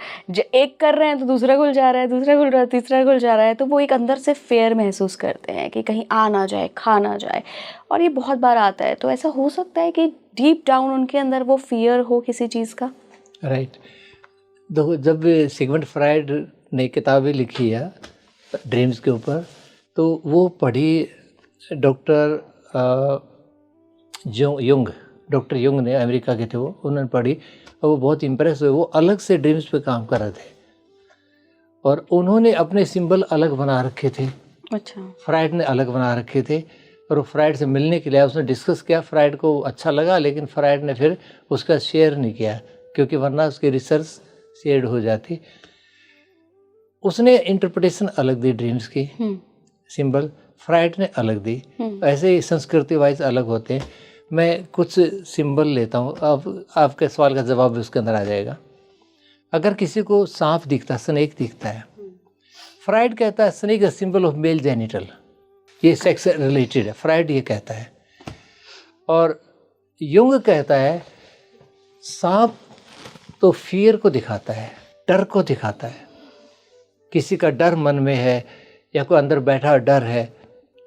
एक कर रहे हैं तो दूसरा खुल जा रहा है, दूसरा खुल रहा है, तीसरा खुल जा रहा है, तो वो एक अंदर से फेयर महसूस करते हैं कि कहीं आ ना जाए, खा ना जाए, और ये बहुत बार आता है। तो ऐसा हो सकता है कि डीप डाउन उनके अंदर वो फियर हो किसी चीज़ का? राइट। देखो, जब सिगमंड फ्राइड ने किताबें लिखी है ड्रीम्स के ऊपर, तो वो पढ़ी डॉक्टर डॉक्टर युंग ने, अमेरिका के थे वो, उन्होंने पढ़ी और वो बहुत इम्प्रेस हुए। वो अलग से ड्रीम्स पे काम कर रहे थे और उन्होंने अपने सिंबल अलग बना रखे थे। अच्छा। फ्राइड ने अलग बना रखे थे और वो फ्राइड से मिलने के लिए उसने डिस्कस किया, फ्राइड को अच्छा लगा, लेकिन फ्राइड ने फिर उसका शेयर नहीं किया, क्योंकि वरना उसकी रिसर्च शेयर हो जाती। उसने इंटरप्रिटेशन अलग दी ड्रीम्स की, सिंबल फ्राइड ने अलग दी। ऐसे ही संस्कृति वाइज अलग होते हैं। मैं कुछ सिंबल लेता हूँ, अब आपके सवाल का जवाब भी उसके अंदर आ जाएगा। अगर किसी को सांप दिखता, स्नेक दिखता है, फ्राइड कहता है snake is symbol of male genital, ये सेक्स रिलेटेड है, फ्राइड ये कहता है। और युंग कहता है सांप तो फियर को दिखाता है, डर को दिखाता है। किसी का डर मन में है या कोई अंदर बैठा डर है,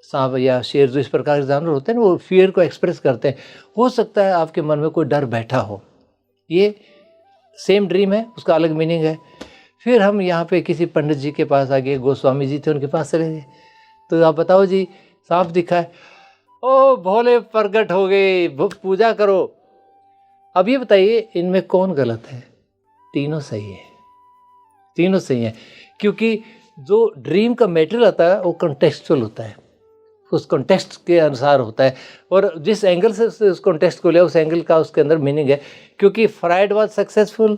सांप या शेर जो इस प्रकार के जानवर होते हैं ना, वो फियर को एक्सप्रेस करते हैं। हो सकता है आपके मन में कोई डर बैठा हो, ये सेम ड्रीम है, उसका अलग मीनिंग है। फिर हम यहाँ पे किसी पंडित जी के पास आ गए, गोस्वामी जी थे, उनके पास चले गए, तो आप बताओ जी सांप दिखा है, ओ भोले प्रगट हो गए, पूजा करो। अब ये बताइए इनमें कौन गलत है? तीनों सही है, तीनों सही है, क्योंकि जो ड्रीम का मेटेरियल आता है वो कॉन्टेक्सचुअल होता है, उस कॉन्टेक्स्ट के अनुसार होता है, और जिस एंगल से उस कॉन्टेक्स्ट को लिया उस एंगल का उसके अंदर मीनिंग है। क्योंकि Freud was successful,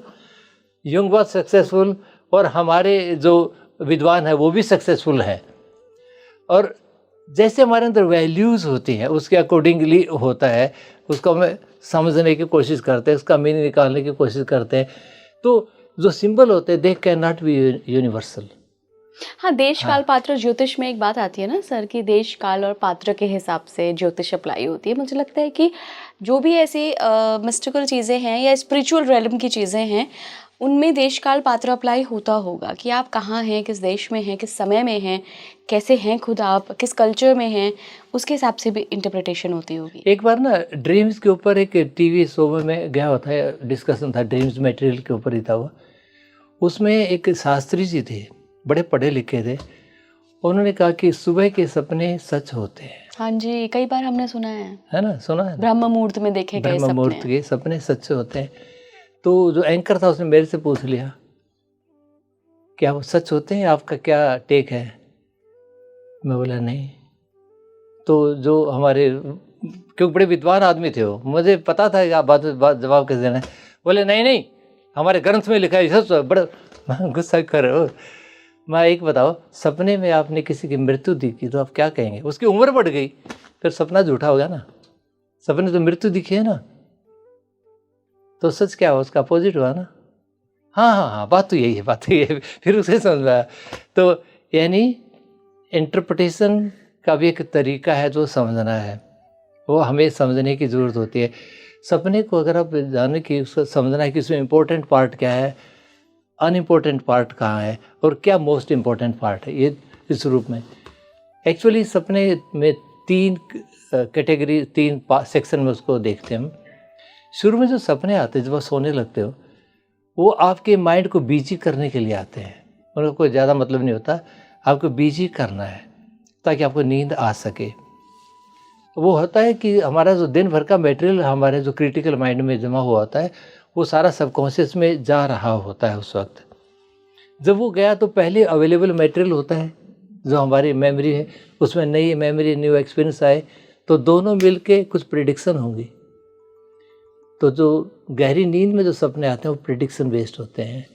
Jung was successful, और हमारे जो विद्वान है वो भी सक्सेसफुल है। और जैसे हमारे अंदर वैल्यूज़ होती हैं उसके अकॉर्डिंगली होता है, उसको हमें समझने की कोशिश करते हैं, उसका मीनिंग निकालने की कोशिश करते हैं। तो जो सिंबल होते हैं they can not be universal. हाँ, देश काल पात्र ज्योतिष में एक बात आती है ना सर, कि देश काल और पात्र के हिसाब से ज्योतिष अप्लाई होती है। मुझे लगता है कि जो भी ऐसी मिस्टिकल चीज़ें हैं या स्पिरिचुअल रेलम की चीज़ें हैं, उनमें देश काल पात्र अप्लाई होता होगा कि आप कहाँ हैं, किस देश में हैं, किस समय में हैं, कैसे हैं खुद आप, किस कल्चर में हैं, उसके हिसाब से भी इंटरप्रिटेशन होती होगी। एक बार ना ड्रीम्स के ऊपर एक टीवी शो में गया हुआ था, डिस्कशन था, ड्रीम्स मटेरियल के ऊपर ही था वो। उसमें एक शास्त्री जी थे, बड़े पढ़े लिखे थे, उन्होंने कहा कि सुबह के सपने सच होते हैं। हाँ जी, कई बार हमने सुना है ना, सुना है, ब्रह्म मुहूर्त में देखे गए ब्रह्म मुहूर्त के सपने सच होते हैं। तो जो एंकर था उसने मेरे से पूछ लिया क्या वो सच होते हैं, आपका क्या टेक है? मैं बोला नहीं। तो जो हमारे क्योंकि बड़े विद्वान आदमी थे वो, मुझे पता था कि आप बात जवाब कैसे देना है। बोले नहीं नहीं, हमारे ग्रंथ में लिखा है, सब बड़ा गुस्सा कर रहे हो। मैं एक बताओ, सपने में आपने किसी की मृत्यु दिखी तो आप क्या कहेंगे? उसकी उम्र बढ़ गई, फिर सपना झूठा हो गया ना। सपने तो मृत्यु दिखी है ना, तो सच क्या हुआ? उसका अपोजिट हुआ ना। हाँ हाँ हाँ, बात तो यही है, बात तो यही है। फिर उसे समझ में आया। तो यानी इंटरप्रिटेशन का भी एक तरीका है जो समझना है, वो हमें समझने की ज़रूरत होती है। सपने को अगर आप जाने की, उसको समझना है कि उसमें इम्पोर्टेंट पार्ट क्या है, अनइम्पोर्टेंट पार्ट कहाँ है, और क्या मोस्ट इम्पोर्टेंट पार्ट है, ये इस रूप में। एक्चुअली सपने में 3 कैटेगरी, 3 सेक्शन में उसको देखते हैं हम। शुरू में जो सपने आते हैं जब आप सोने लगते हो, वो आपके माइंड को बिजी करने के लिए आते हैं, उनका कोई ज़्यादा मतलब नहीं होता, आपको बिजी करना है ताकि आपको नींद आ सके। वो होता है कि हमारा जो दिन भर का मटेरियल हमारे जो क्रिटिकल माइंड में जमा हुआ होता है, वो सारा सबकॉन्शियस में जा रहा होता है उस वक्त। जब वो गया तो पहले अवेलेबल मटेरियल होता है जो हमारी मेमोरी है, उसमें नई मेमोरी, न्यू एक्सपीरियंस आए, तो दोनों मिलके कुछ प्रिडिक्शन होंगी। तो जो गहरी नींद में जो सपने आते हैं वो प्रिडिक्शन बेस्ड होते हैं,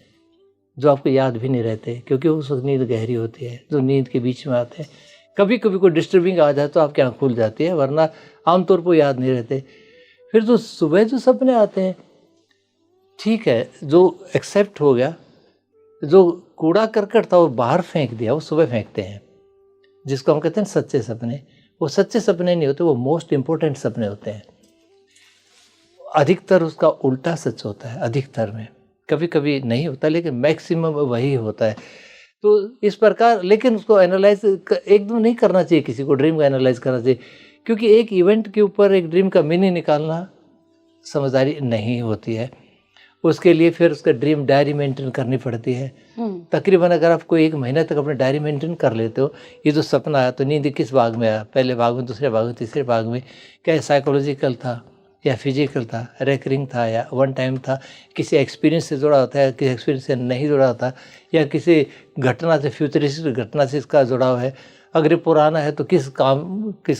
जो आपको याद भी नहीं रहते, क्योंकि उस वक्त नींद गहरी होती है। जो नींद के बीच में आते हैं, कभी कभी कोई डिस्टर्बिंग आ जाए तो आपकी आँख खुल जाती है, वरना आमतौर पर याद नहीं रहते। फिर जो सुबह जो सपने आते हैं, ठीक है, जो एक्सेप्ट हो गया, जो कूड़ा करकट था वो बाहर फेंक दिया, वो सुबह फेंकते हैं, जिसको हम कहते हैं सच्चे सपने। वो सच्चे सपने नहीं होते, वो मोस्ट इम्पोर्टेंट सपने होते हैं। अधिकतर उसका उल्टा सच होता है, अधिकतर में, कभी कभी नहीं होता, लेकिन मैक्सिमम वही होता है। तो इस प्रकार, लेकिन उसको एनालाइज एकदम नहीं करना चाहिए, किसी को ड्रीम का एनालाइज करना चाहिए, क्योंकि एक इवेंट के ऊपर एक ड्रीम का मीनिंग निकालना समझदारी नहीं होती है। उसके लिए फिर उसका ड्रीम डायरी मेंटेन करनी पड़ती है। तकरीबन अगर आप कोई 1 महीने तक अपने डायरी मेंटेन कर लेते हो, ये जो सपना आया तो नींद किस भाग में आया, पहले भाग में, दूसरे भाग में, तीसरे भाग में, क्या साइकोलॉजिकल था या फिजिकल था, रेकरिंग था या वन टाइम था, किसी एक्सपीरियंस से जुड़ा होता है, किसी एक्सपीरियंस से नहीं जुड़ा होता, या किसी घटना से, फ्यूचरिस्टिक घटना से इसका जुड़ाव है, अगर ये पुराना है तो किस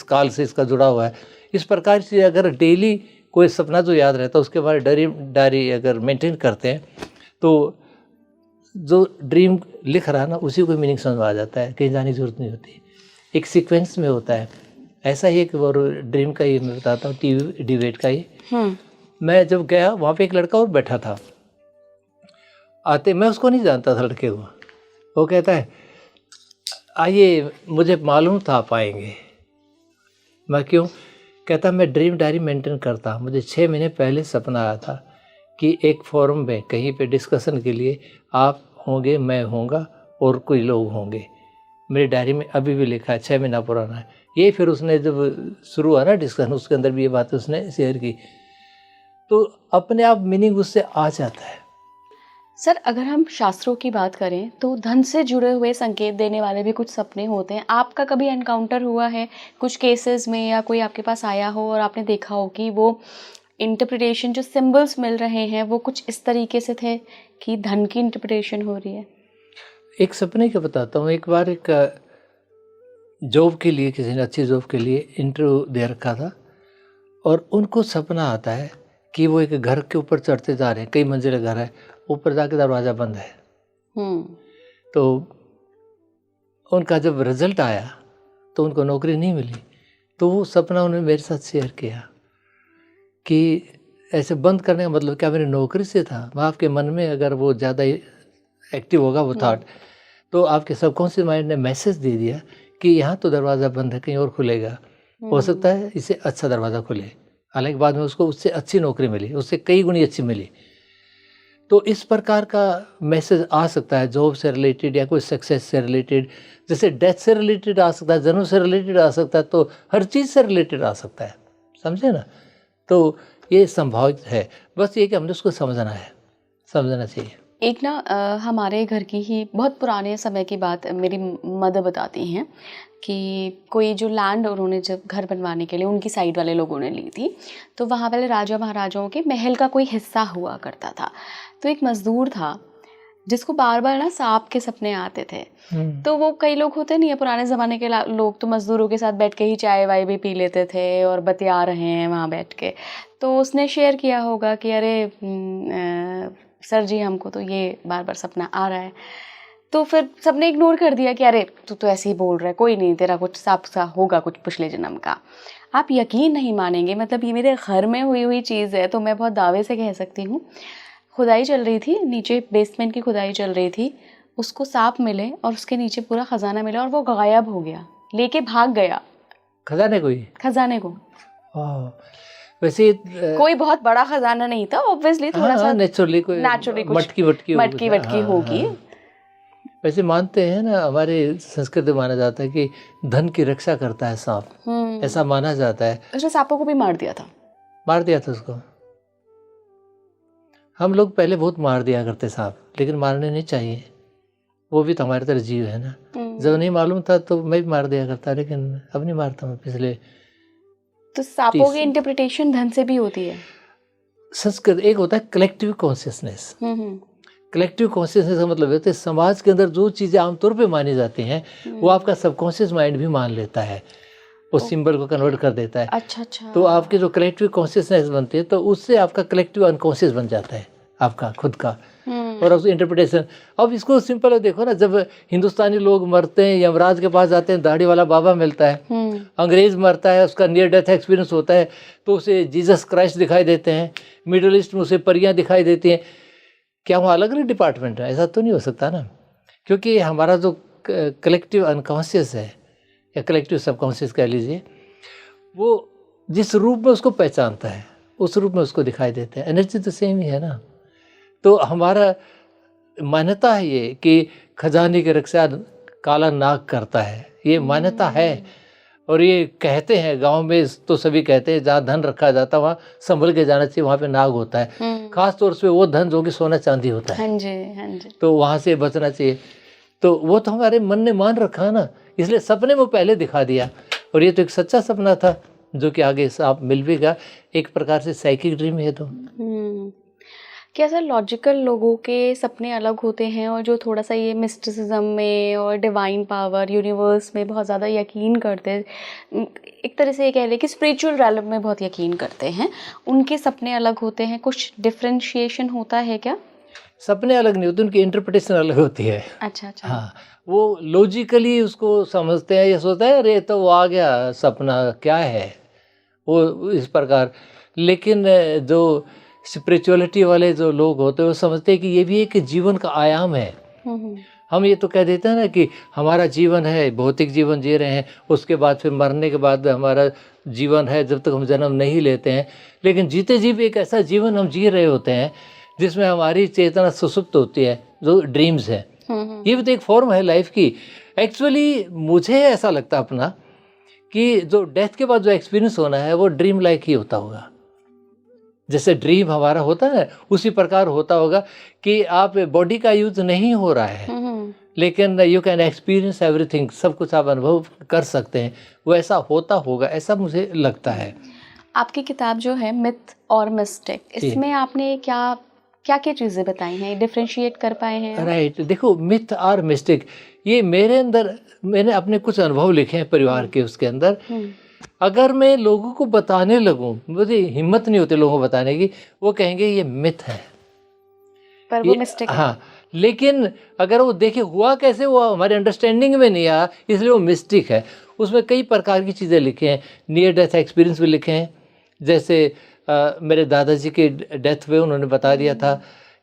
काल से इसका जुड़ा हुआ है। इस प्रकार से अगर डेली कोई सपना जो याद रहता है उसके बारे डायरी अगर मेंटेन करते हैं, तो जो ड्रीम लिख रहा है ना, उसी को मीनिंग समझ में आ जाता है, कहीं जाने की जरूरत नहीं होती, एक सीक्वेंस में होता है। ऐसा ही एक ड्रीम का ही मैं बताता हूँ, टीवी डिबेट का ही। मैं जब गया वहाँ पे एक लड़का और बैठा था, आते, मैं उसको नहीं जानता था लड़के को। वो कहता है आइए, मुझे मालूम था आप आएंगे। मैं क्यों? कहता मैं ड्रीम डायरी मेंटेन करता, मुझे 6 महीने पहले सपना आया था कि एक फोरम में कहीं पे डिस्कशन के लिए आप होंगे, मैं होऊंगा और कोई लोग होंगे। मेरी डायरी में अभी भी लिखा है, 6 महीना पुराना है ये। फिर उसने जब शुरू हुआ ना डिस्कशन, उसके अंदर भी ये बात उसने शेयर की, तो अपने आप मीनिंग उससे आ जाता है। सर, अगर हम शास्त्रों की बात करें तो धन से जुड़े हुए संकेत देने वाले भी कुछ सपने होते हैं। आपका कभी एनकाउंटर हुआ है कुछ केसेस में, या कोई आपके पास आया हो और आपने देखा हो कि वो इंटरप्रिटेशन जो सिंबल्स मिल रहे हैं वो कुछ इस तरीके से थे कि धन की इंटरप्रिटेशन हो रही है? एक सपने का बताता हूँ। एक बार एक जॉब के लिए, किसी ने अच्छी जॉब के लिए इंटरव्यू दे रखा था, और उनको सपना आता है कि वो एक घर के ऊपर चढ़ते जा रहे हैं, कई मंजिला घर है, ऊपर जाके दरवाज़ा बंद है। तो उनका जब रिजल्ट आया तो उनको नौकरी नहीं मिली, तो वो सपना उन्होंने मेरे साथ शेयर किया कि ऐसे बंद करने का मतलब क्या मेरी नौकरी से था। वह आपके मन में अगर वो ज़्यादा एक्टिव होगा वो थॉट, तो आपके सबकॉन्शियस माइंड ने मैसेज दे दिया कि यहाँ तो दरवाज़ा बंद है, कहीं और खुलेगा, हो सकता है इससे अच्छा दरवाज़ा खुले। हालांकि बाद में उसको उससे अच्छी नौकरी मिली, उससे कई गुनी अच्छी मिली। तो इस प्रकार का मैसेज आ सकता है, जॉब से रिलेटेड या कोई सक्सेस से रिलेटेड, जैसे डेथ से रिलेटेड आ सकता है, जन्म से रिलेटेड आ सकता है, तो हर चीज़ से रिलेटेड आ सकता है, समझे ना। तो ये संभावित है, बस ये कि हमने उसको समझना है, समझना चाहिए। एक ना हमारे घर की ही बहुत पुराने समय की बात मेरी मदर बताती हैं कि कोई जो लैंड उन्होंने जब घर बनवाने के लिए उनकी साइड वाले लोगों ने ली थी, तो वहाँ वाले राजा महाराजाओं के महल का कोई हिस्सा हुआ करता था। तो एक मज़दूर था जिसको बार बार ना सांप के सपने आते थे। तो वो कई लोग होते नहीं है पुराने ज़माने के लोग, तो मज़दूरों के साथ बैठ के ही चाय वाय भी पी लेते थे और बतिया रहे हैं वहाँ बैठ के। तो उसने शेयर किया होगा कि अरे सर जी हमको तो ये बार बार सपना आ रहा है। तो फिर सबने इग्नोर कर दिया कि अरे तू तो ऐसे ही बोल रहा है, कोई नहीं, तेरा कुछ सांप सा होगा कुछ पिछले जन्म का। आप यकीन नहीं मानेंगे, मतलब ये मेरे घर में हुई चीज़ है, तो मैं बहुत दावे से कह सकती हूँ। खुदाई चल रही थी नीचे, बेसमेंट की खुदाई चल रही थी, उसको सांप मिले और उसके नीचे पूरा खजाना मिला और वो गायब हो गया, लेके भाग गया खजाने को ही? खजाने को। वैसे कोई बहुत बड़ा खजाना नहीं था, ऑब्वियसली थोड़ा सा नेचुरली कोई मटकी वटकी होगी। वैसे मानते हैं ना, हमारे संस्कृत में माना जाता है कि धन की रक्षा करता है सांप, ऐसा माना जाता है। उसने सांपों को भी मार दिया था उसको। हम लोग पहले बहुत मार दिया करते सांप, लेकिन मारने नहीं चाहिए, वो भी तो हमारे तरह जीव है ना। जब नहीं मालूम था तो मैं भी मार दिया करता, लेकिन अब नहीं मारता हूँ पिछले। तो सांपों की इंटरप्रिटेशन धन से भी होती है। संस्कृत एक होता है कलेक्टिव कॉन्शियसनेस। कलेक्टिव कॉन्शियसनेस का मतलब होता है समाज के अंदर जो चीज़ें आमतौर पे मानी जाती हैं वो आपका सबकॉन्शियस माइंड भी मान लेता है, वो सिंबल को कन्वर्ट कर देता है। अच्छा। तो आपकी जो कलेक्टिव कॉन्शियसनेस बनती है तो उससे आपका कलेक्टिव अनकॉन्शियस बन जाता है, आपका खुद का। और उसकी इंटरप्रिटेशन, अब इसको सिंपल देखो ना, जब हिंदुस्तानी लोग मरते हैं, यमराज के पास जाते हैं, दाढ़ी वाला बाबा मिलता है। अंग्रेज मरता है, उसका नियर डेथ एक्सपीरियंस होता है, तो उसे जीसस क्राइस्ट दिखाई देते हैं। मिडिल ईस्ट में उसे परियां दिखाई देती हैं। क्या वहाँ अलग अलग डिपार्टमेंट है? ऐसा तो नहीं हो सकता ना, क्योंकि हमारा जो कलेक्टिव अनकॉन्शियस है या कलेक्टिव सबकॉन्शियस कह लीजिए, वो जिस रूप में उसको पहचानता है उस रूप में उसको दिखाई देते हैं। एनर्जी तो सेम ही है ना। तो हमारा मान्यता है ये कि खजाने की रक्षा काला नाग करता है, ये मान्यता है। और ये कहते हैं गांव में तो सभी कहते हैं जहाँ धन रखा जाता है वहाँ संभल के जाना चाहिए, वहाँ पे नाग होता है। खास तौर से वो धन जो कि सोना चांदी होता है। हाँ जी। तो वहाँ से बचना चाहिए। तो वो तो हमारे मन ने मान रखा ना, इसलिए सपने में पहले दिखा दिया। और ये तो एक सच्चा सपना था जो कि आगे आप मिल भी गया, एक प्रकार से साइकिक ड्रीम है। तो क्या सर लॉजिकल लोगों के सपने अलग होते हैं और जो थोड़ा सा ये मिस्टिसिज्म में और डिवाइन पावर यूनिवर्स में बहुत ज़्यादा यकीन करते हैं, एक तरह से ये कह लें कि स्पिरिचुअल रैलम में बहुत यकीन करते हैं, उनके सपने अलग होते हैं? कुछ डिफरेंशिएशन होता है क्या? सपने अलग नहीं होते, उनकी इंटरप्रिटेशन अलग होती है। अच्छा। हाँ, वो लॉजिकली उसको समझते हैं, ये सोचते हैं अरे तो वो आ गया सपना, क्या है वो, इस प्रकार। लेकिन जो स्पिरिचुअलिटी वाले जो लोग होते हैं वो समझते हैं कि ये भी एक जीवन का आयाम है। हम ये तो कह देते हैं ना कि हमारा जीवन है, भौतिक जीवन जी रहे हैं, उसके बाद फिर मरने के बाद हमारा जीवन है जब तक हम जन्म नहीं लेते हैं। लेकिन जीते जी भी एक ऐसा जीवन हम जी रहे होते हैं जिसमें हमारी चेतना सुसुप्त होती है, जो ड्रीम्स है। ये भी तो एक फॉर्म है लाइफ की। एक्चुअली मुझे ऐसा लगता अपना कि जो डेथ के बाद जो एक्सपीरियंस होना है वो ड्रीम लाइक ही होता होगा। जैसे ड्रीम हमारा होता है उसी प्रकार होता होगा कि आप बॉडी का यूज नहीं हो रहा है लेकिन यू कैन एक्सपीरियंस एवरीथिंग, सब कुछ आप अनुभव कर सकते हैं, वो ऐसा होता होगा, ऐसा मुझे लगता है। आपकी किताब जो है मिथ और मिस्टिक, इसमें आपने क्या क्या चीज़ें बताई हैं, डिफरेंशिएट कर पाए हैं? राइट, देखो मिथ और मिस्टिक, ये मेरे अंदर मैंने अपने कुछ अनुभव लिखे हैं परिवार के, उसके अंदर अगर मैं लोगों को बताने लगूं, मुझे हिम्मत नहीं होती लोगों को बताने की, वो कहेंगे ये मिथ है, पर वो मिस्टेक है। हाँ, लेकिन अगर वो देखे हुआ कैसे, वो हमारे अंडरस्टैंडिंग में नहीं आया, इसलिए वो मिस्टिक है। उसमें कई प्रकार की चीज़ें लिखी हैं, नियर डेथ एक्सपीरियंस भी लिखे हैं। जैसे मेरे दादाजी के डेथ पे उन्होंने बता दिया था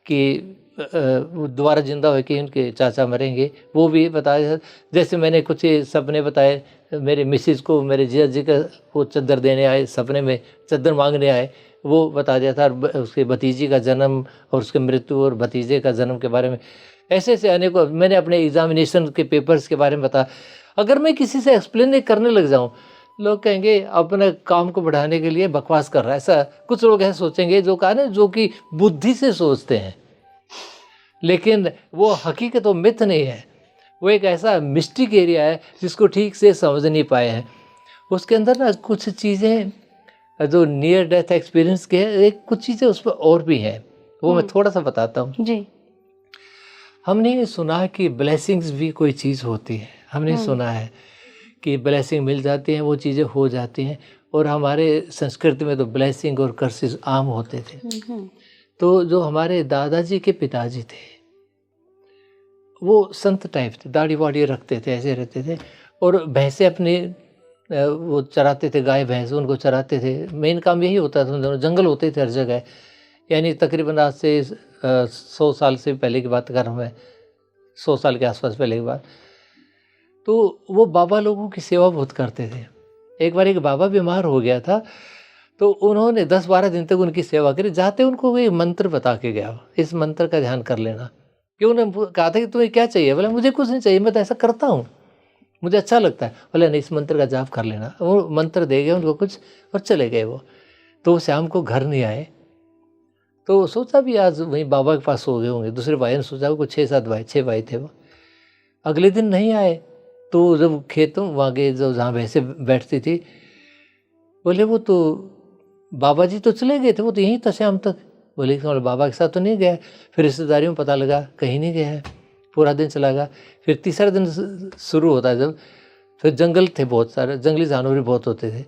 कि दोबारा जिंदा हो कि उनके चाचा मरेंगे, वो भी बताया। जैसे मैंने कुछ सपने बताए, मेरे मिसिस को मेरे जीजा जी का वो चद्दर देने आए, सपने में चद्दर मांगने आए, वो बता दिया था। उसके भतीजी का जन्म और उसके मृत्यु और भतीजे का जन्म के बारे में ऐसे ऐसे अनेकों, मैंने अपने एग्जामिनेशन के पेपर्स के बारे में बताया। अगर मैं किसी से एक्सप्लेन करने लग जाऊँ, लोग कहेंगे अपने काम को बढ़ाने के लिए बकवास कर रहा है। ऐसा कुछ लोग ऐसे सोचेंगे जो कहा ना, जो कि बुद्धि से सोचते हैं, लेकिन वो हकीकत, वो मिथ नहीं है, वो एक ऐसा मिस्टिक एरिया है जिसको ठीक से समझ नहीं पाए हैं। उसके अंदर ना कुछ चीज़ें जो नियर डेथ एक्सपीरियंस के हैं, एक कुछ चीज़ें उसमें और भी हैं, वो मैं थोड़ा सा बताता हूँ जी। हमने ये सुना है कि ब्लेसिंग्स भी कोई चीज़ होती है, हमने सुना है कि ब्लेसिंग मिल जाती हैं, वो चीज़ें हो जाती हैं। और हमारे संस्कृति में तो ब्लेसिंग और कर्सेस आम होते थे। तो जो हमारे दादाजी के पिताजी थे वो संत टाइप थे, दाढ़ी वाड़ी रखते थे, ऐसे रहते थे। और भैंसे अपने वो चराते थे, गाय भैंस उनको चराते थे। मेन काम यही होता था उन दोनों। जंगल होते थे हर जगह, यानी तकरीबन आज से 100 साल से पहले की बात कर रहा हूँ मैं, 100 साल के आसपास पहले की बात। तो वो बाबा लोगों की सेवा बहुत करते थे। एक बार एक बाबा बीमार हो गया था, तो उन्होंने 10-12 दिन तक उनकी सेवा करी। जाते उनको वो मंत्र बता के गया, इस मंत्र का ध्यान कर लेना। क्यों उन्होंने कहा था कि तुम्हें क्या चाहिए? बोला मुझे कुछ नहीं चाहिए, मैं तो ऐसा करता हूँ, मुझे अच्छा लगता है। बोले नहीं, इस मंत्र का जाप कर लेना। वो मंत्र दे गए उनको कुछ और चले गए वो। तो वो शाम को घर नहीं आए, तो सोचा भी आज वहीं बाबा के पास हो गए होंगे। दूसरे भाई ने सोचा वो 6-7 भाई, 6 भाई थे वो। अगले दिन नहीं आए, तो जब खेतों वहाँ गए, जो जहाँ भैंसे बैठती थी, बोले वो तो बाबा जी तो चले गए थे, वो तो यहीं था शाम तक। बोले कि बाबा के साथ तो नहीं गया। फिर रिश्तेदारियों में पता लगा कहीं नहीं गया है, पूरा दिन चला गया। फिर तीसरा दिन शुरू होता है जब, फिर जंगल थे बहुत सारे, जंगली जानवर भी बहुत होते थे।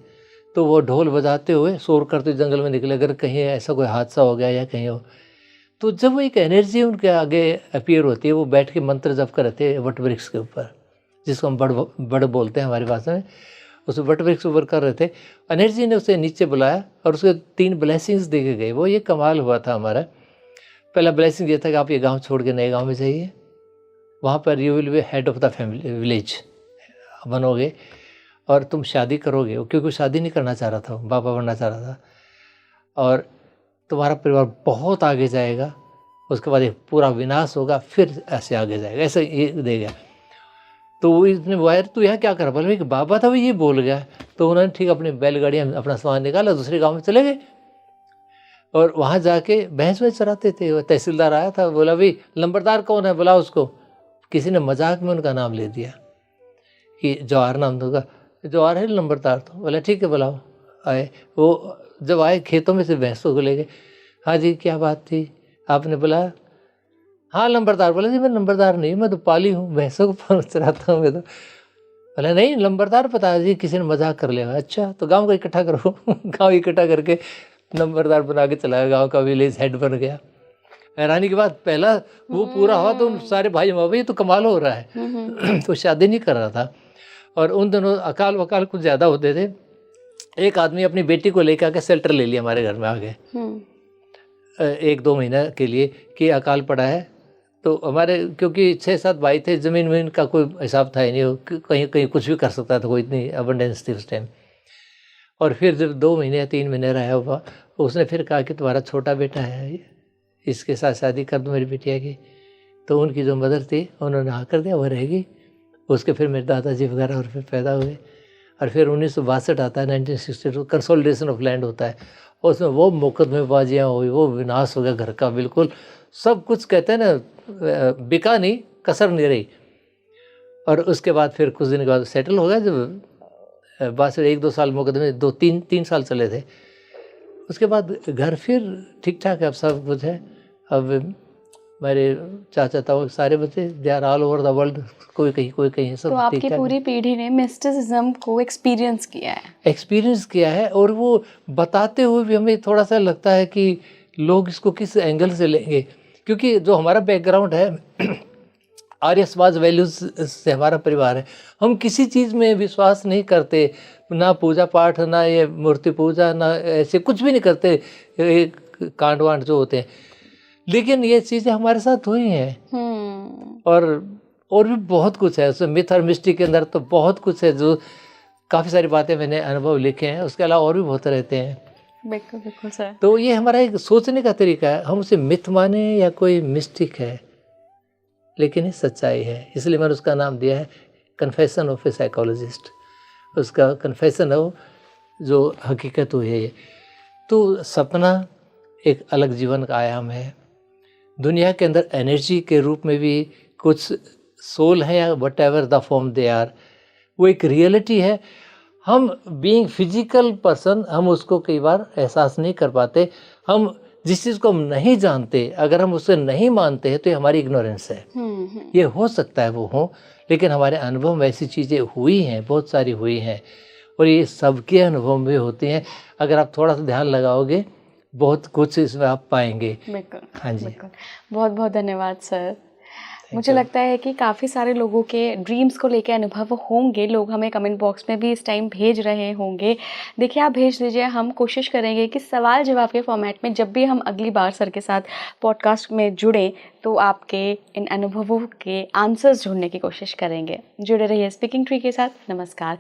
तो वो ढोल बजाते हुए शोर करते जंगल में निकले, अगर कहीं ऐसा कोई हादसा हो गया या कहीं हो। तो जब वो एक एनर्जी उनके आगे अपीयर होती है, वो बैठ के मंत्र जप करते हैं वट वृक्ष के ऊपर, जिसको हम बड़ बोलते हैं हमारी भाषा में। उस वट वृक्ष ऊपर कर रहे थे, एनर्जी ने उसे नीचे बुलाया और उसके 3 ब्लेसिंग्स दे के गए। वो ये कमाल हुआ था हमारा। पहला ब्लेसिंग ये था कि आप ये गांव छोड़ के नए गांव में जाइए, वहाँ पर you will be head of the family, village बनोगे और तुम शादी करोगे। क्योंकि वो शादी नहीं करना चाह रहा था, बाबा बनना चाह रहा था। और तुम्हारा परिवार बहुत आगे जाएगा, उसके बाद एक पूरा विनाश होगा, फिर ऐसे आगे जाएगा, ऐसे ये दे गया। तो वो इसने वायर तू यहाँ क्या कर, बोले कि बाबा था वो ये बोल गया। तो उन्होंने ठीक अपनी बैलगाड़ियाँ अपना सामान निकाला, दूसरे गांव में चले गए। और वहाँ जाके भैंस वैंस चराते थे। वो तहसीलदार आया था, बोला भाई नंबरदार कौन है, बुला उसको। किसी ने मजाक में उनका नाम ले दिया कि जवाहर नाम होगा, जवाहर है नंबरदार। तो बोला ठीक है बुलाओ। आए, वो जब आए खेतों में से भैंसों को ले गए। हाँ जी क्या बात थी, आपने बुलाया? हाँ नंबरदार। बोला जी मैं नंबरदार नहीं, मैं तो पाली हूँ, भैंसों को चराता हूँ मैं तो। बोला नहीं नंबरदार पता जी, किसी ने मजाक कर लिया। अच्छा तो गांव को इकट्ठा करो। गांव इकट्ठा करके नंबरदार बना के चलाया, गांव का विलेज हेड बन गया। हैरानी की बात, पहला वो पूरा हुआ तो सारे भाई भाई तो कमाल हो रहा है। तो शादी नहीं कर रहा था। और उन दोनों अकाल वकाल कुछ ज़्यादा होते थे। एक आदमी अपनी बेटी को लेकर आके शेल्टर ले लिया हमारे घर में आगे 1-2 महीना के लिए कि अकाल पड़ा है। तो हमारे क्योंकि 6-7 भाई थे, ज़मीन वमीन का कोई हिसाब था ही नहीं, कहीं कहीं कुछ भी कर सकता था, कोई इतनी अबंडेंस थी उस टाइम। और फिर जब 2 महीने या 3 महीने रहा हुआ, उसने फिर कहा कि तुम्हारा छोटा बेटा है, इसके साथ शादी कर दो मेरी बिटिया की। तो उनकी जो मदर थी उन्होंने हाँ कर दिया, वो रहेगी। उसके फिर मेरे दादाजी वगैरह और फिर पैदा हुए। और फिर 1962 आता है, 1962 कंसोलिडेशन ऑफ लैंड होता है। और उसमें वो मुकदमेबाजियाँ हुई, वो विनाश हो गया घर का बिल्कुल। सब कुछ कहते हैं ना, बिका नहीं, कसर नहीं रही। और उसके बाद फिर कुछ दिन के बाद सेटल हो गया। जब बस 1-2 साल मुकदमे, 2-3 साल चले थे। उसके बाद घर फिर ठीक ठाक है, अब सब कुछ है। अब मेरे चाचा ताऊ सारे बच्चे they are all over the world, कोई कहीं सब। तो आपकी पूरी पीढ़ी ने मिस्टिसिज्म को एक्सपीरियंस किया है। और वो बताते हुए भी हमें थोड़ा सा लगता है कि लोग इसको किस एंगल से लेंगे। क्योंकि जो हमारा बैकग्राउंड है आर्य समाज वैल्यूज से हमारा परिवार है। हम किसी चीज़ में विश्वास नहीं करते, ना पूजा पाठ, ना ये मूर्ति पूजा, ना ऐसे कुछ भी नहीं करते, कांड वांड जो होते हैं। लेकिन ये चीज़ें हमारे साथ हुई हैं। और भी बहुत कुछ है उसमें, मिथ और मिस्टी के अंदर तो बहुत कुछ है, जो काफ़ी सारी बातें मैंने अनुभव लिखे हैं। उसके अलावा और भी बहुत रहते हैं। बिल्कुल सर। तो ये हमारा एक सोचने का तरीका है, हम उसे मिथ माने या कोई मिस्टिक है, लेकिन ये सच्चाई है। इसलिए मैंने उसका नाम दिया है कन्फेशन ऑफ ए साइकोलॉजिस्ट। उसका कन्फेशन है वो, जो हकीकत हुई है ये। तो सपना एक अलग जीवन का आयाम है। दुनिया के अंदर एनर्जी के रूप में भी कुछ सोल है, या whatever the form they are, वो एक रियलिटी है। हम बीइंग फिजिकल पर्सन, हम उसको कई बार एहसास नहीं कर पाते। हम जिस चीज़ को हम नहीं जानते, अगर हम उसे नहीं मानते हैं तो ये हमारी इग्नोरेंस है। ये हो सकता है वो हो, लेकिन हमारे अनुभव में ऐसी चीज़ें हुई हैं, बहुत सारी हुई हैं, और ये सबके अनुभव में होती हैं। अगर आप थोड़ा सा ध्यान लगाओगे, बहुत कुछ इसमें आप पाएंगे। बिल्कुल। हाँ जी। बिल्कुल। बहुत बहुत धन्यवाद सर। मुझे you. लगता है कि काफ़ी सारे लोगों के ड्रीम्स को लेकर अनुभव होंगे। लोग हमें कमेंट बॉक्स में भी इस टाइम भेज रहे होंगे। देखिए, आप भेज दीजिए, हम कोशिश करेंगे कि सवाल जवाब के फॉर्मेट में जब भी हम अगली बार सर के साथ पॉडकास्ट में जुड़ें तो आपके इन अनुभवों के आंसर्स ढूंढने की कोशिश करेंगे। जुड़े रहिए स्पीकिंग ट्री के साथ। नमस्कार।